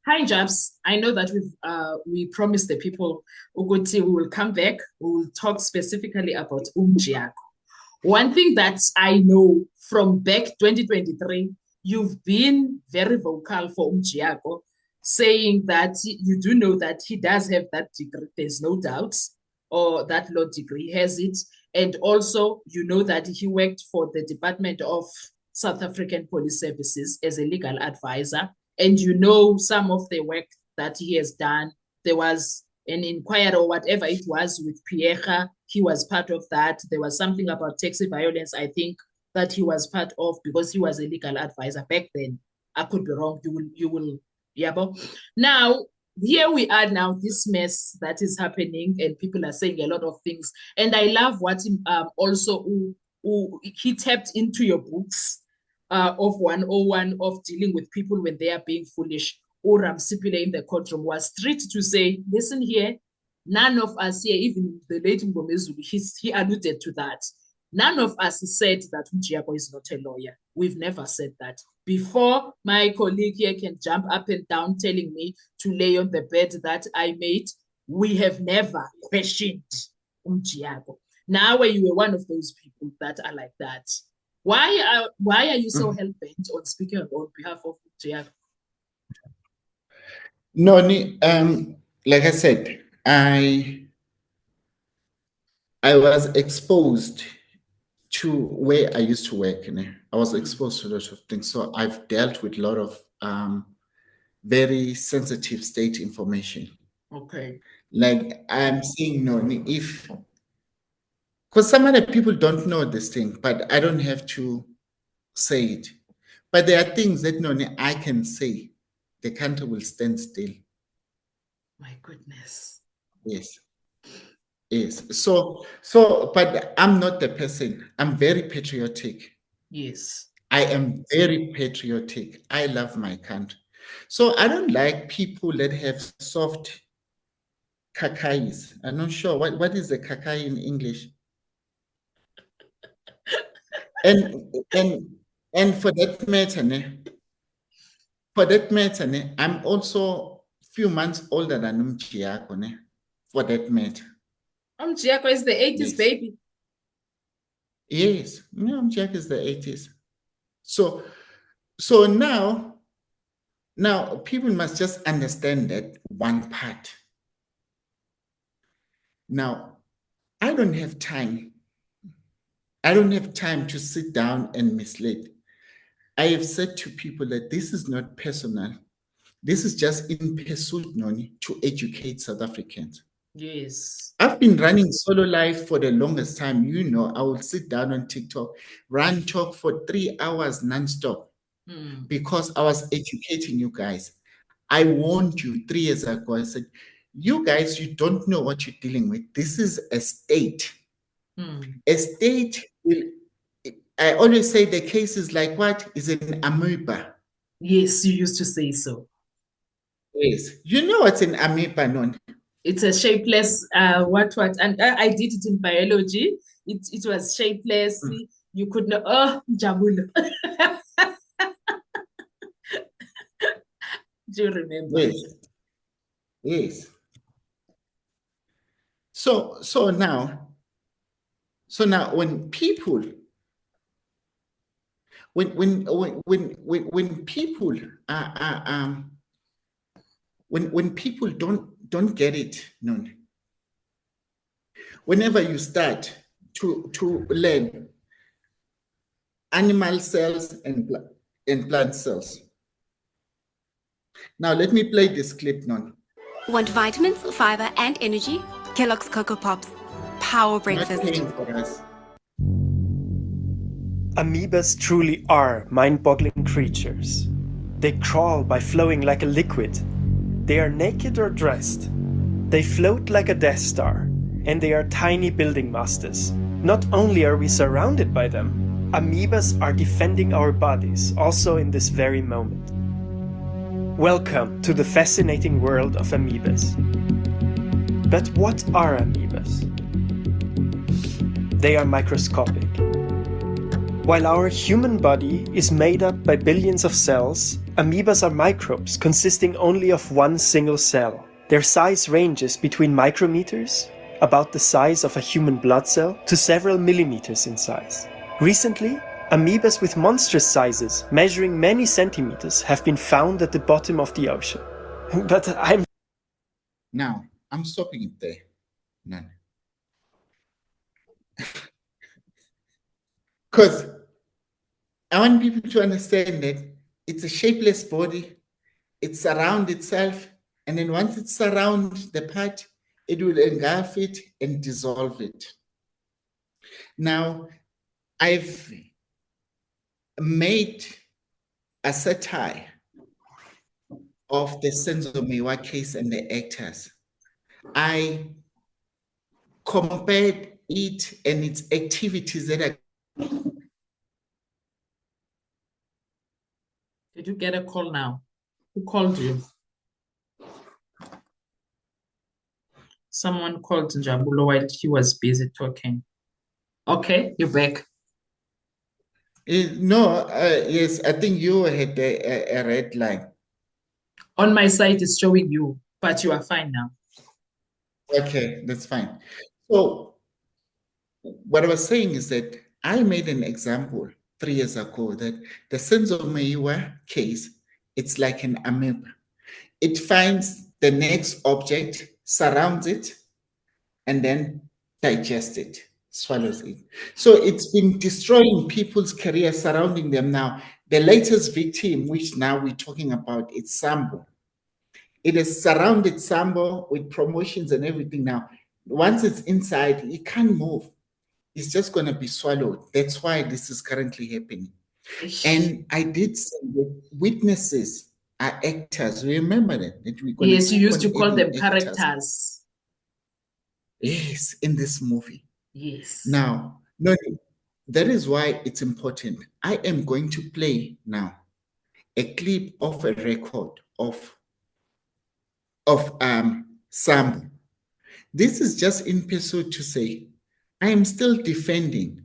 Hi, Jabs. I know that we promised the people Uguti we will come back. We will talk specifically about Umjiako. One thing that I know from back 2023, you've been very vocal for Umjiako, saying that you do know that he does have that degree. There's no doubt, or that law degree has it. And also, you know that he worked for the Department of South African Police Services as a legal advisor. And you know some of the work that he has done. There was an inquiry or whatever it was with Pierre. He was part of that. There was something about taxi violence, I think, that he was part of because he was a legal advisor back then. I could be wrong. Yeah. But now, here we are now, this mess that is happening, and people are saying a lot of things. And I love what also he tapped into your books of 101 of dealing with people when they are being foolish. Oram Sipile in the courtroom was strict to say, listen here, none of us here, even the late Mbomezulu, he alluded to that. None of us said that Mjiako is not a lawyer. We've never said that. Before my colleague here can jump up and down telling me to lay on the bed that I made, we have never questioned Mjiako. Now, when you were one of those people that are like that, why are you so hell bent on speaking on behalf of Mjiako? No, like I said, I was exposed to where I used to work. I was exposed to a lot of things. So I've dealt with a lot of very sensitive state information. Okay. Like I'm saying, no, if because some other people don't know this thing, but I don't have to say it. But there are things that no, I can say. The country will stand still. My goodness. Yes. Yes. So, but I'm not the person. I'm very patriotic. Yes. I am very patriotic. I love my country. So I don't like people that have soft kakais. I'm not sure what is the kakai in English. And for that matter, I'm also few months older than Umjiako, for that matter. Umjiako is the 80s Yes. baby. Yes, Umjiako is the 80s. So now people must just understand that one part. Now, I don't have time. I don't have time to sit down and mislead. I have said to people that this is not personal. This is just in pursuit, Noni, to educate South Africans. Yes. I've been running solo life for the longest time. I will sit down on TikTok, run talk for 3 hours nonstop because I was educating you guys. I warned you 3 years ago. I said, you guys, you don't know what you're dealing with. This is a state. A state will, I always say the case is like what? Is an amoeba. Yes, you used to say so. Yes. You know what's an amoeba, non? It's a shapeless, what, and I did it in biology. It was shapeless. You could not, Jabulo. Do you remember? Yes. Yes. So now when people when people when people don't get it, none. Whenever you start to learn animal cells and plant cells. Now let me play this clip, non. Want vitamins, fiber, and energy? Kellogg's Cocoa Pops. Power breakfast. Not paying for us. Amoebas truly are mind-boggling creatures. They crawl by flowing like a liquid. They are naked or dressed. They float like a Death Star, and they are tiny building masters. Not only are we surrounded by them, amoebas are defending our bodies also in this very moment. Welcome to the fascinating world of amoebas. But what are amoebas? They are microscopic. While our human body is made up by billions of cells, amoebas are microbes consisting only of one single cell. Their size ranges between micrometers, about the size of a human blood cell, to several millimeters in size. Recently, amoebas with monstrous sizes, measuring many centimeters, have been found at the bottom of the ocean. But Now, I'm stopping it there. None. Because I want people to understand that it's a shapeless body, it surrounds itself, and then once it surrounds the part, it will engulf it and dissolve it. Now, I've made a satire of the Senzo Mewa case and the actors. I compared it and its activities that are. Did you get a call now? Who called you? Someone called Njabulo while he was busy talking. Okay, you're back. No, yes, I think you had a red line. On my site, it's showing you, but you are fine now. Okay, that's fine. So what I was saying is that I made an example 3 years ago that the Senzo Mewa case, it's like an amoeba. It finds the next object, surrounds it, and then digests it, swallows it. So it's been destroying people's career surrounding them now. The latest victim, which now we're talking about, it's Sambo. It has surrounded Sambo with promotions and everything now. Once it's inside, it can't move. It's just going to be swallowed. That's why this is currently happening. And I did say that witnesses are actors. Remember that? Yes, you used to call them characters. Yes, in this movie. Yes. Now, no, that is why it's important. I am going to play now a clip of a record of Sambo. This is just in pursuit to say, I am still defending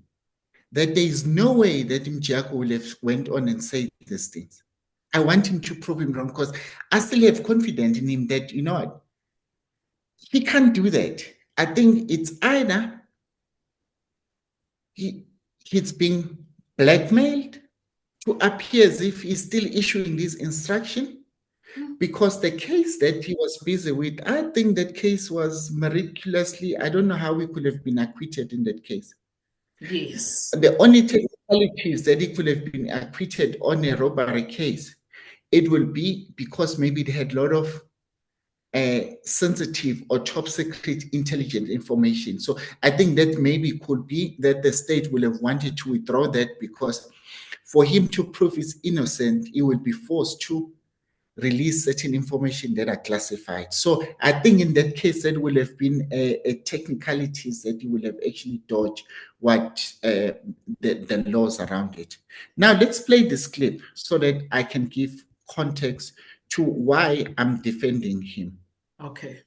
that there is no way that Mjako will have went on and said these things. I want him to prove him wrong because I still have confidence in him that, you know what, he can't do that. I think it's either he's being blackmailed to appear as if he's still issuing this instruction, because the case that he was busy with, I think that case was miraculously, I don't know how we could have been acquitted in that case. Yes. The only technicality is that he could have been acquitted on a robbery case. It will be because maybe they had a lot of sensitive or top secret intelligent information. So I think that maybe could be that the state will have wanted to withdraw that, because for him to prove he's innocent, he will be forced to release certain information that are classified. So I think in that case, that will have been a technicalities that you will have actually dodged what the laws around it. Now let's play this clip so that I can give context to why I'm defending him. Okay.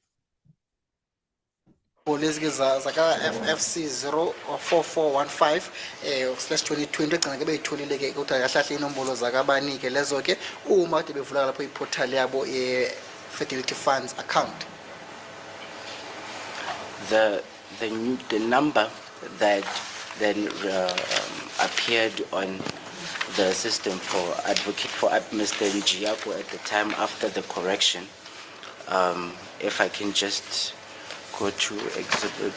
Polisi zaka FFC 04415/2020 egcina ke beyitholile ke ukuthi akahlahle inombolo zakabani ke lezo ke uma kade bevula lapho iportal yabo Fidelity Funds account. The number that then appeared on the system for Mr. Njiako at the time after the correction, if I can just go to exhibit.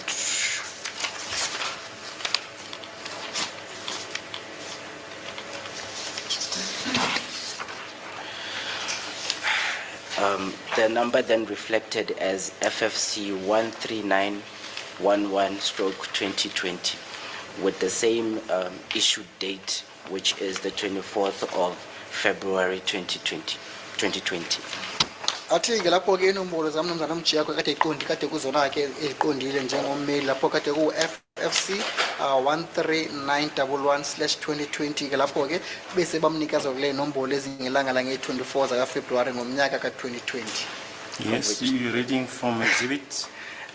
The number then reflected as FFC 13911/2020 with the same issue date, which is the 24th of February 2020. Athi ke lapho ke inombolo zamnumzana Mjiyako kade kuzona ke eqondile njengommeli lapho kade ku FFC 13911/2020 ke lapho ke bese bamnikeza kule nombolo ezingelanga la nge-24 zaka February ngomnyaka ka 2020. Yes, you're reading from exhibit.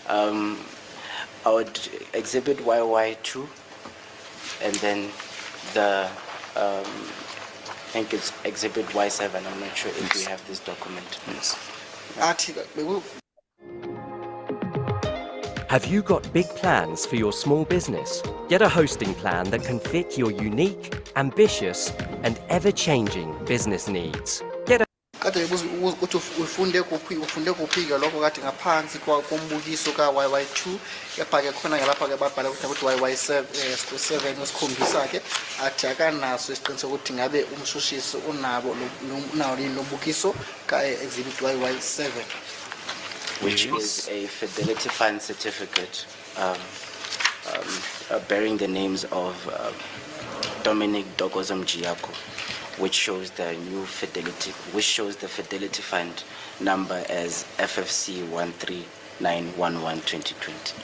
I would exhibit YY2 and then the, I think it's Exhibit Y7. I'm not sure if we have this document. Yes. Have you got big plans for your small business? Get a hosting plan that can fit your unique, ambitious, and ever-changing business needs. Get a kade ukuthi ufunde kuphi-ke lokho kade ngaphansi kombukiso ka-YY2 kepha-ke khona-ke lapha-ke babhala ukuthi Y7 wesikhombisa-ke athi akanaso isiqiniseko ukuthi ngabe umshushisi unawo yini lo mbukiso ka-exhibit YY7, which is a Fidelity Fund certificate bearing the names of Dominic Ntokozo Mjiyako, which shows the new Fidelity, which shows the Fidelity Fund number as FFC 13911-2020.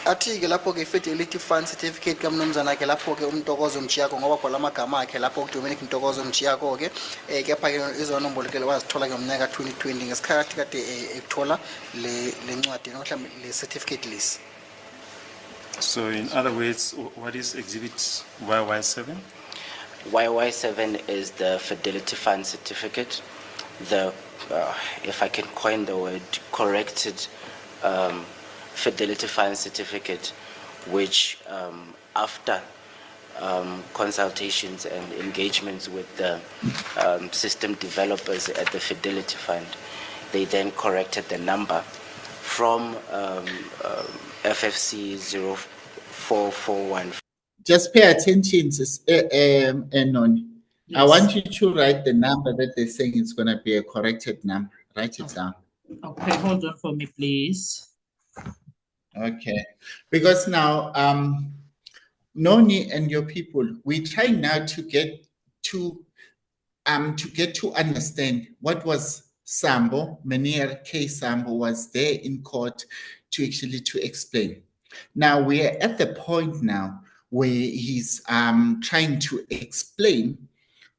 athi-ke lapho-ke i-Fidelity Fund certificate kamnumzana-ke lapho-ke uMntokozo Mjiyako ngoba khona amagama akhe lapho uDominic Ntokozo Mjiyako-ke kepha-ke izonombolo-ke wazithola-ke ngomnyaka ka-2020 ngesikhathi kade ekuthola le ncwadi mhlawumbe le certificate list. So in other words, what is Exhibit YY7? YY7 is the Fidelity Fund certificate, the, if I can coin the word, corrected Fidelity Fund certificate, which after consultations and engagements with the system developers at the Fidelity Fund, they then corrected the number from FFC 0441. Just pay attention, Noni. Yes. I want you to write the number that they're saying it's going to be a corrected number. Write it down. Okay, hold on for me, please. Okay, because now, Noni and your people, we try now to get to understand what was Sambo. Menier K. Sambo was there in court to explain. Now we are at the point now where he's trying to explain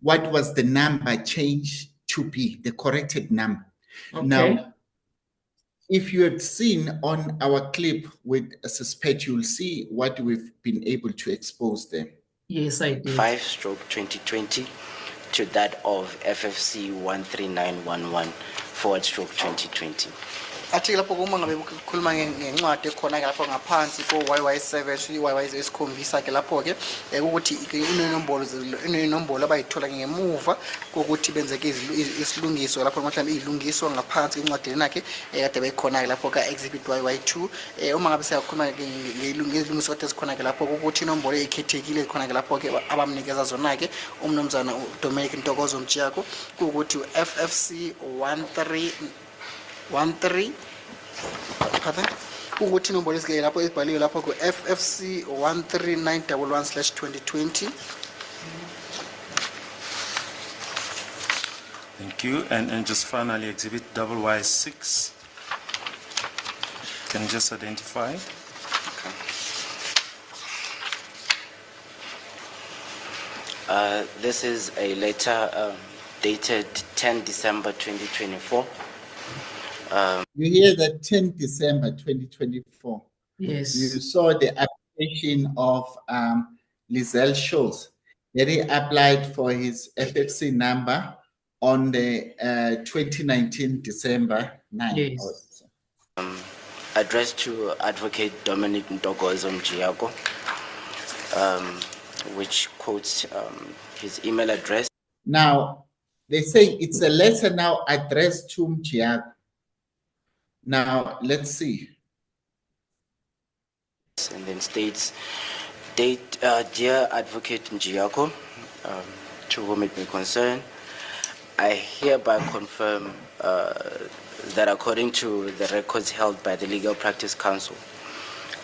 what was the number changed to be, the corrected number. Okay. Now, if you had seen on our clip with Suspect, you'll see what we've been able to expose there. Yes, I did. 5/2020 to that of FFC 13911/2020. athi lapho uma ngabe ukukhuluma ngencwadi ekhona lapho ngaphansi ko YY7 i-YY esikhombisa ke lapho ke ukuthi inombolo abayithola ngemuva kokuthi benzeke isilungiso lapho mhlawumbe izilungiso ngaphansi encwadini nakhe kade bekhona ke lapho ka exhibit YY2 uma ngabe siyakhuluma ngezilungiso kade sikhona ke lapho ukuthi inombolo ekhethekile khona ke lapho ke abamnikeza zona ke umnumzana Dominic Ntokozo Mjiyako ukuthi FFC 13 pardon ukuthi inombolo esike lapho ibhaliwe lapho ku FFC 13911/2020. Thank you. And just finally, Exhibit YY6. Can you just identify? Okay. This is a letter dated 10 December 2024. You hear that 10 December 2024. Yes. You saw the application of Lizelle Schultz. He applied for his FFC number on the 2019 December 9. Yes. Addressed to Advocate Dominic Ntokozo Mjiyako, which quotes his email address. Now, they say it's a letter now addressed to Mjiyako. Now, let's see. And then states, Dear Advocate Mjiyako, to whom it may concern, I hereby confirm that according to the records held by the Legal Practice Council,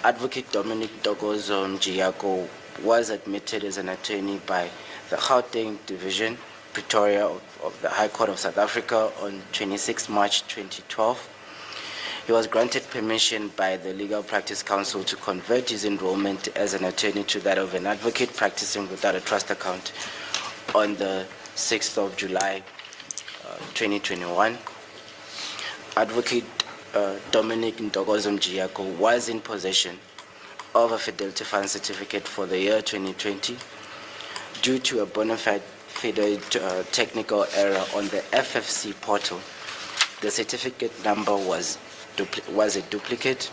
Advocate Dominic Ntokozo Mjiyako was admitted as an attorney by the Gauteng Division, Pretoria of the High Court of South Africa on 26 March 2012. He was granted permission by the Legal Practice Council to convert his enrollment as an attorney to that of an advocate practicing without a trust account on the 6th of July 2021. Advocate Dominic Ntokozo Mjiyako was in possession of a Fidelity Fund certificate for the year 2020, due to a bona fide technical error on the FFC portal. The certificate number was a duplicate,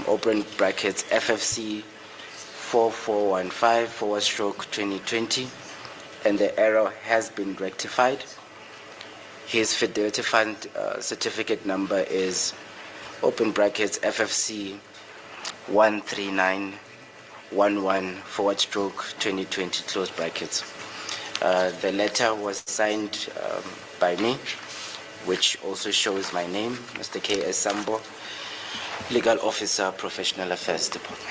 open brackets FFC 4415/2020, and the error has been rectified. His Fidelity Fund certificate number is open brackets FFC 13911/2020 close brackets. The letter was signed by me, which also shows my name, Mr. K.S. Sambo, Legal Officer, Professional Affairs Department.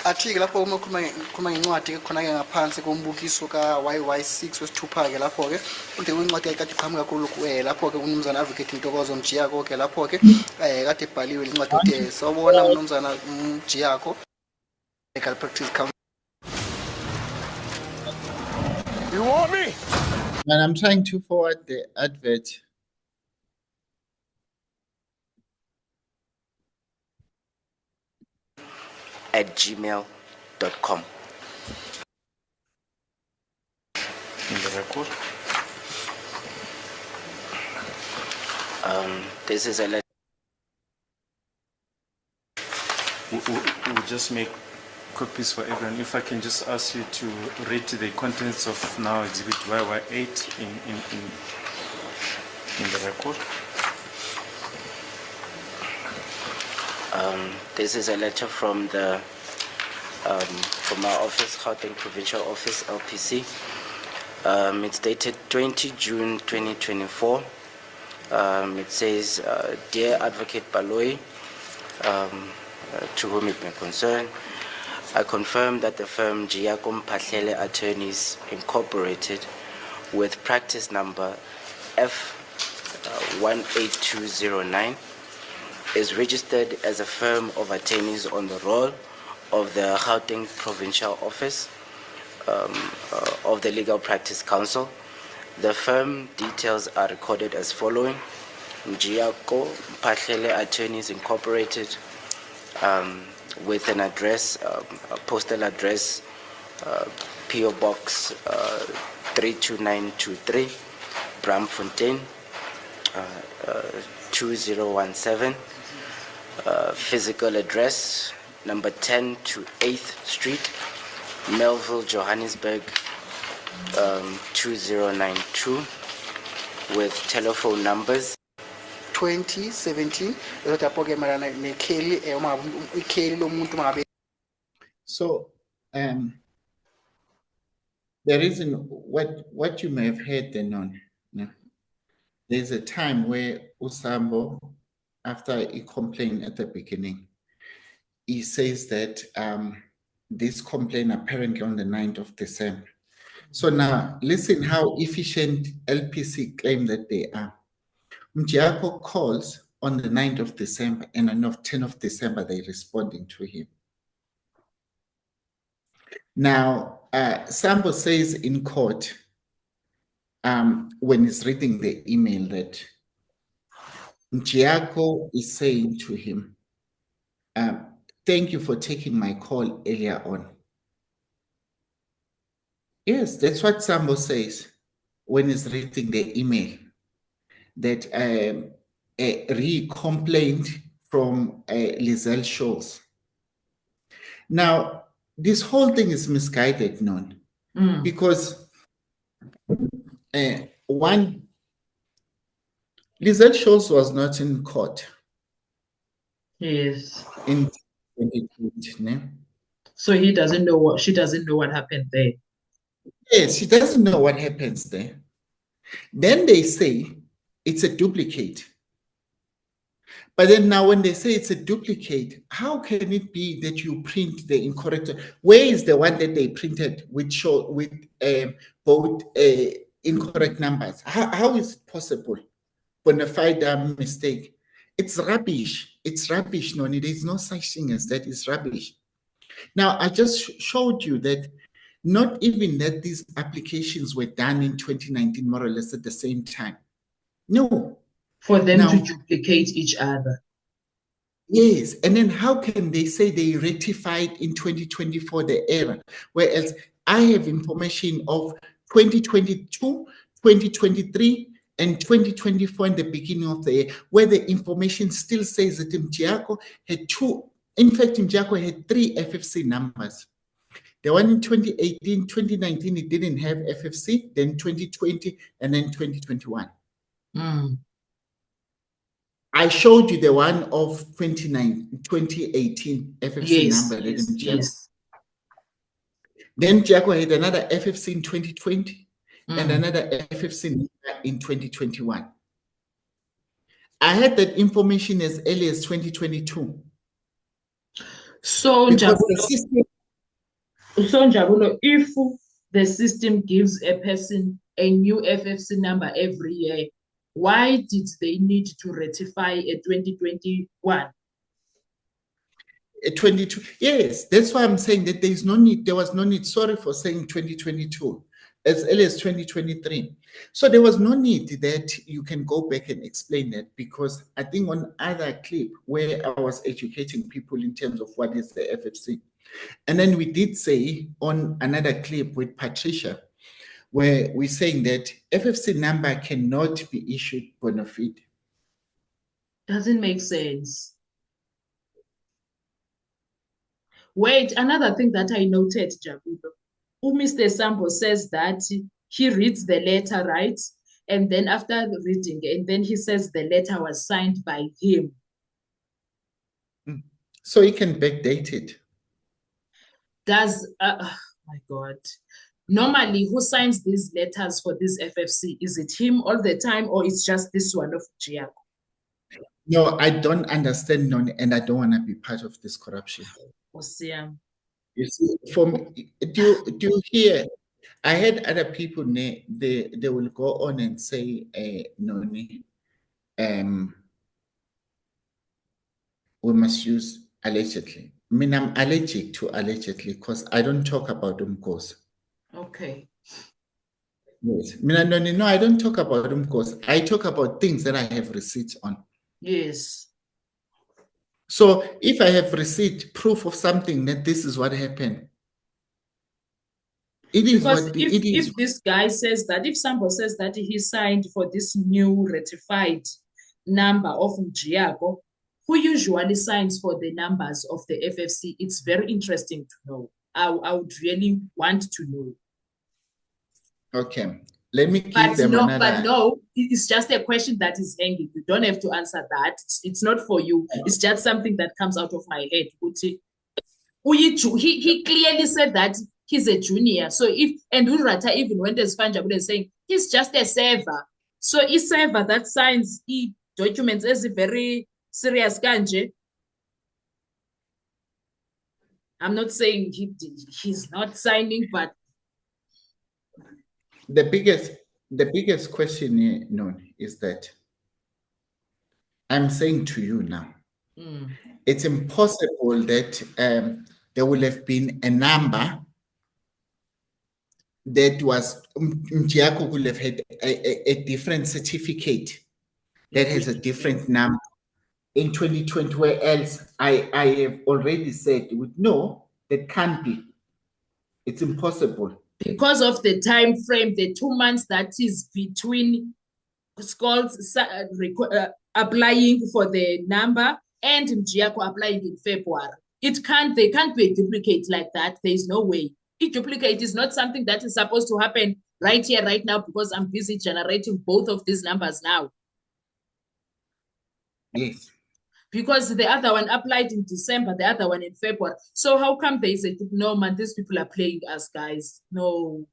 Athi-ke lapho uma ukhuluma ngencwadi khona-ke ngaphansi kombukiso ka-YY6 wesithupha-ke lapho-ke ude kwincwadi kade iqhamuka kakhulu lapho-ke umnumzana Advocate Ntokozo Mjiyako-ke lapho-ke kade ibhaliwe le ncwadi ude sawubona umnumzana Mjiyako, Legal Practice Council. You want me? And I'm trying to forward the advert. @gmail.com. In the record? This is a letter. We'll just make copies for everyone. If I can just ask you to read the contents of now exhibit YY8 in the record. This is a letter from the from our office, Gauteng Provincial Office, LPC. It's dated 20 June 2024. It says, Dear Advocate Baloyi, to whom it may concern, I confirm that the firm Mjiyako Mphahlele Attorneys Incorporated, with practice number F18209, is registered as a firm of attorneys on the roll of the Gauteng Provincial Office of the Legal Practice Council. The firm details are recorded as following: Mjiyako Mphahlele Attorneys Incorporated, with an address, a postal address, PO Box 32923, Braamfontein, 2017. Physical address, number 10 to 8th Street, Melville, Johannesburg, 2092, with telephone numbers 2017. So the reason what you may have heard then on, there's a time where Usambo, after he complained at the beginning, he says that this complaint apparently on the 9th of December. So now listen how efficient LPC claim that they are. Mjiyako calls on the 9th of December, and on the 10th of December, they're responding to him. Now, Sambo says in court, when he's reading the email, that Mjiyako is saying to him, thank you for taking my call earlier on. Yes, that's what Sambo says when he's reading the email, that a re-complaint from Lizelle Scholes. Now, this whole thing is misguided, because one, Lizelle Scholes was not in court. Yes. In 2020. So he doesn't know what, she doesn't know what happened there. Yes, she doesn't know what happens there. Then they say it's a duplicate. But then now when they say it's a duplicate, how can it be that you print the incorrect? Where is the one that they printed with both incorrect numbers? How is it possible? Bona fide mistake. It's rubbish. It's rubbish, Noni. There's no such thing as that. It's rubbish. Now, I just showed you that not even that these applications were done in 2019, more or less at the same time. No. For them to duplicate each other. Yes. And then how can they say they rectified in 2024 the error, whereas I have information of 2022, 2023, and 2024 in the beginning of the year, where the information still says that Mjako had two, in fact, Mjako had 3 FFC numbers. The one in 2018, 2019, it didn't have FFC, then 2020, and then 2021. I showed you the one of 2018 FFC number. Yes. Then Mjako had another FFC in 2020 and another FFC number in 2021. I had that information as early as 2022. So, Njabulo, if the system gives a person a new FFC number every year, why did they need to ratify a 2021? A 22, yes, that's why I'm saying that there was no need, sorry for saying 2022, as early as 2023. So there was no need that you can go back and explain that, because I think on other clip where I was educating people in terms of what is the FFC, and then we did say on another clip with Patricia, where we're saying that FFC number cannot be issued bona fide. Doesn't make sense. Wait, another thing that I noted, Jabulo, Mr. Sambo says that he reads the letter, right? And then after reading, and then he says the letter was signed by him. So he can backdate it. Oh my God. Normally, who signs these letters for this FFC? Is it him all the time, or it's just this one of Giaco? No, I don't understand, Noni, and I don't want to be part of this corruption. You see, do you hear? I had other people, they will go on and say, Noni, we must use allegedly. I mean, I'm allergic to allegedly because I don't talk about umkhosi. Okay. Yes. No, I don't talk about umkhosi. I talk about things that I have receipts on. Yes. So if I have receipt, proof of something that this is what happened, it is because what it is. If this guy says that, if somebody says that he signed for this new ratified number of Mjiako, who usually signs for the numbers of the FFC? It's very interesting to know. I would really want to know. Okay. Let me give them another. But no, it's just a question that is hanging. You don't have to answer that. It's not for you. It's just something that comes out of my head. He clearly said that he's a junior. So and Urata even went as Fanjabule saying he's just a server. So a server that signs documents as a very serious kanje. I'm not saying he's not signing, but the biggest question here, is that I'm saying to you now, it's impossible that there will have been a number that was Mjiako will have had a different certificate that has a different number in 2020, where else I have already said no, that can't be. It's impossible. Because of the time frame, the 2 months that is between Scholz applying for the number and Mjiako applying in February. They can't be a duplicate like that. There is no way. A duplicate is not something that is supposed to happen right here, right now, because I'm busy generating both of these numbers now. Yes. Because the other one applied in December, the other one in February. So how come they say, no, man, these people are playing us, guys? No.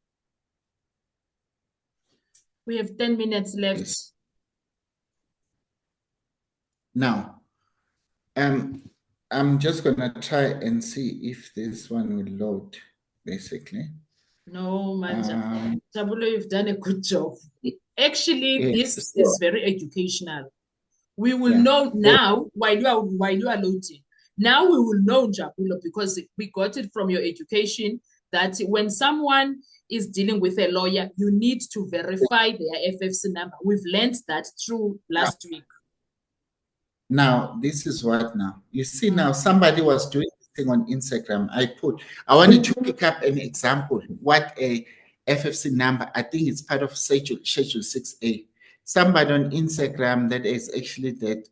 We have 10 minutes left. Yes. Now, I'm just going to try and see if this one will load, basically. No, man. Jabulo, you've done a good job. Actually, yes, this is very educational. We will know now, while you are loading, now we will know, Jabulo, because we got it from your education, that when someone is dealing with a lawyer, you need to verify their FFC number. We've learned that through last week. Now, this is what now. You see now, somebody was doing thing on Instagram. I wanted to pick up an example, what a FFC number, I think it's part of Schedule 6A. Somebody on Instagram that is actually that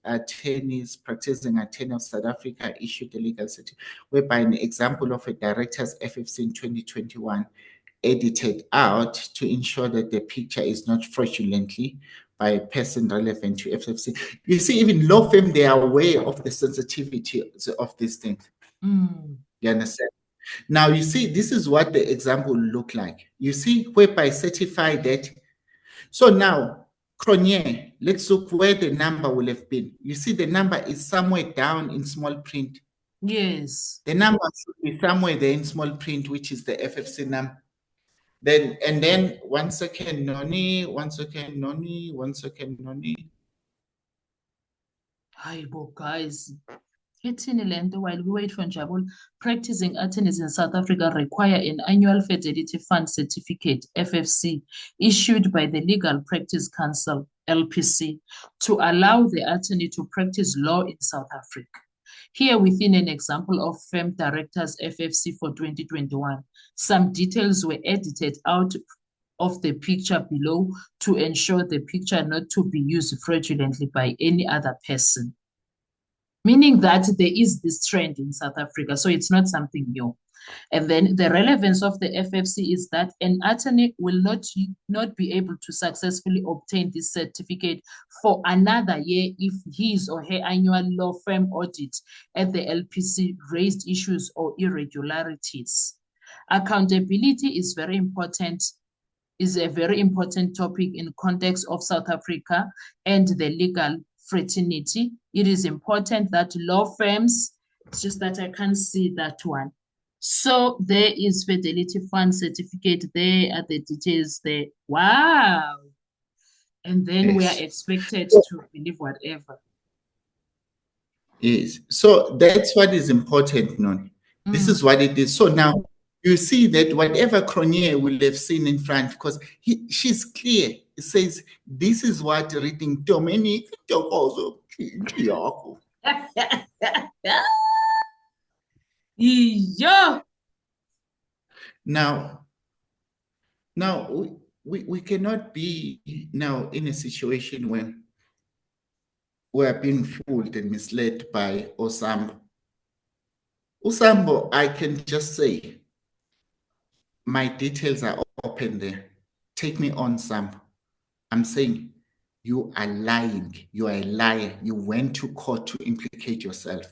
practicing attorney of South Africa issued a legal certificate, whereby an example of a director's FFC in 2021 edited out to ensure that the picture is not fraudulently by a person relevant to FFC. You see, even law firm, they are aware of the sensitivity of these things. You understand? Now, you see, this is what the example look like. You see, whereby certify that. So now, Cronje, let's look where the number will have been. You see, the number is somewhere down in small print. Yes. The number should be somewhere there in small print, which is the FFC number. Then 1 second, Noni, 1 second, Noni, 1 second, Noni. Hi, guys. While we wait for Njabul, practicing attorneys in South Africa require an annual Fidelity Fund certificate, FFC, issued by the Legal Practice Council, LPC, to allow the attorney to practice law in South Africa. Here within an example of firm directors FFC for 2021, some details were edited out of the picture below to ensure the picture not to be used fraudulently by any other person. Meaning that there is this trend in South Africa, so it's not something new. And then the relevance of the FFC is that an attorney will not be able to successfully obtain this certificate for another year if his or her annual law firm audit at the LPC raised issues or irregularities. Accountability is a very important topic in context of South Africa and the legal fraternity. It is important that law firms, it's just that I can't see that one. So there is Fidelity Fund certificate. There are the details there. Wow. And then we are expected to believe whatever. Yes. So that's what is important, Non. This is what it is. So now you see that whatever Cronje will have seen in front, because she's clear. It says, this is what reading Dominic. Yeah. Now we cannot be now in a situation where we are being fooled and misled by Osambo. Osambo, I can just say, my details are open there. Take me on, Sam. I'm saying you are lying. You are a liar. You went to court to implicate yourself.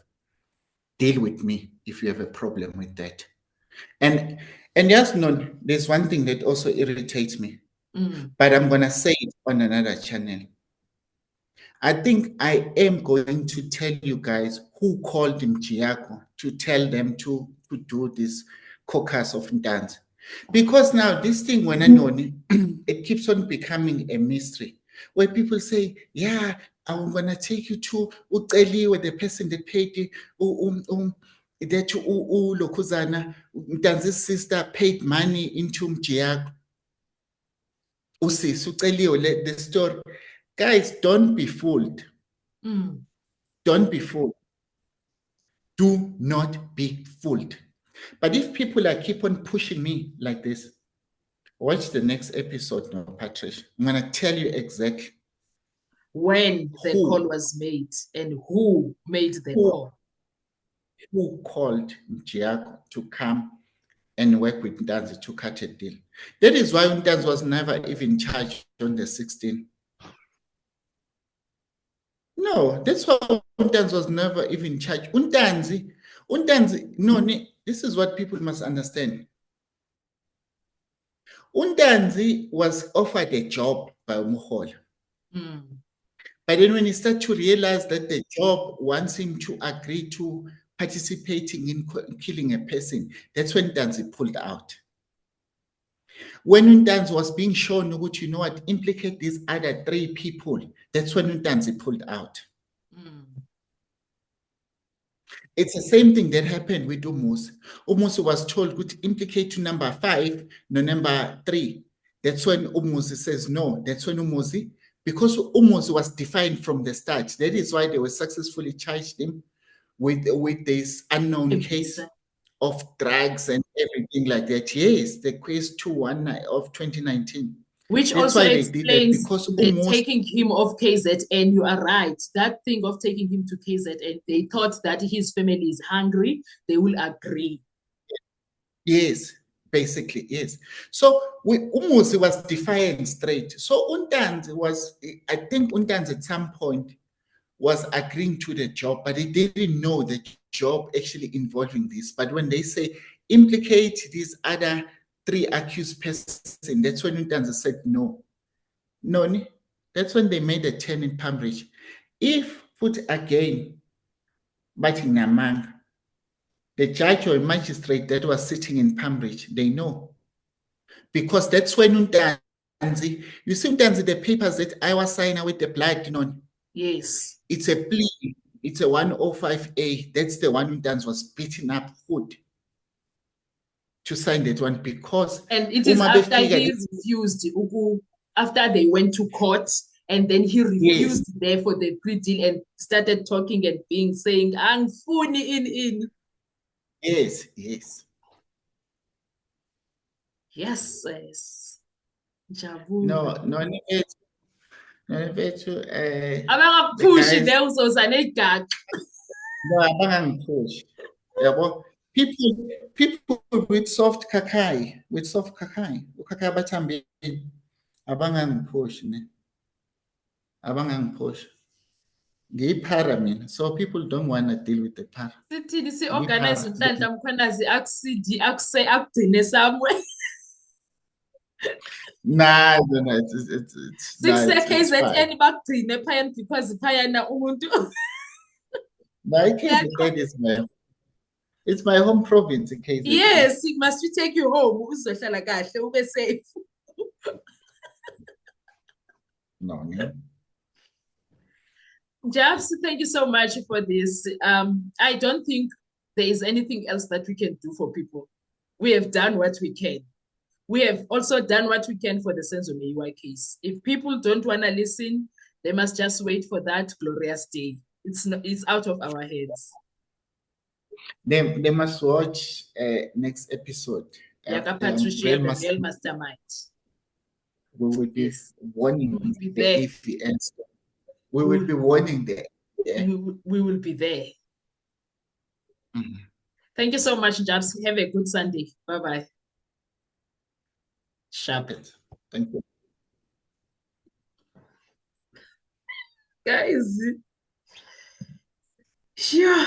Deal with me if you have a problem with that. And yes, no, there's one thing that also irritates me, but I'm going to say it on another channel. I think I am going to tell you guys who called him Giaco to tell them to do this caucus of dance. Because now this thing, when I know it keeps on becoming a mystery where people say, yeah, I'm going to take you to Uceli, where the person that paid that Lokuzana, Danzi's sister paid money into Mjiago. The story. Guys, don't be fooled. Don't be fooled. Do not be fooled. But if people keep on pushing me like this, watch the next episode now, Patricia. I'm going to tell you exactly when the call was made and who made the call. Who called Giaco to come and work with Ntanzi to cut a deal. That is why Ntanzi was never even charged on the 16th. No, that's why Ntanzi was never even charged. Ntanzi, no, this is what people must understand. Ntanzi was offered a job by Umuholo. But then when he started to realize that the job wants him to agree to participating in killing a person, that's when Ntanzi pulled out. When Ntanzi was being shown, you know what, implicate these other 3 people, that's when Ntanzi pulled out. It's the same thing that happened with Umusi. Umusi was told to implicate to number 5, no number 3. That's when Umusi says no. That's when Umusi, because Umusi was defined from the start. That is why they were successfully charged him with this unknown case of drugs and everything like that. Yes, the case 219 of 2019. Which That's also why they did that, explains because the taking him off KZN. You are right. That thing of taking him to KZN, they thought that his family is hungry. They will agree. Yes, basically, yes. So Umusi was defiant straight. So Untanzi was, I think Untanzi at some point was agreeing to the job, but he didn't know the job actually involving this. But when they say implicate these other 3 accused persons, that's when Untanzi said no. No, that's when they made a turn in Pambridge. If put again, but in Namang, the judge or magistrate that was sitting in Pambridge, they know. Because that's when Untanzi, you see Untanzi, the papers that I was signing with the blood, Yes. It's a plea. It's a 105A. That's the one Untanzi was beating up Hood to sign that one, because... And it is after he refused, after they went to court, and then he refused there for the plea deal and started talking and saying, "Angifuni in." Yes. Yes. No, abangakupushi le uzoza negaga. No, abangangipush. Yabo, people with soft kakai, ukakai bathambile, abangangipush ne. Abangangipush. Ngiyiphara mina, so people don't want to deal with the para. Sithini si-organize Nhlanhla Mkhwanazi akusidi akugcine somewhere. Nah, it's KZN bakugcine phayana because phayana umuntu. It's my home province in KZN. Yes, it must we take you home. Uzohlala kahle ube safe. No. Jabs, thank you so much for this. I don't think there is anything else that we can do for people. We have done what we can. We have also done what we can for the Senzo Meyiwa case. If people don't want to listen, they must just wait for that glorious day. It's out of our heads. They must watch next episode. Yaka Patricia, the real mastermind. We will be warning the AVNs. We will be warning there. Yeah. We will be there. Thank you so much, Jabs. Have a good Sunday. Bye-bye. Sharp. Thank you. Guys. Yeah.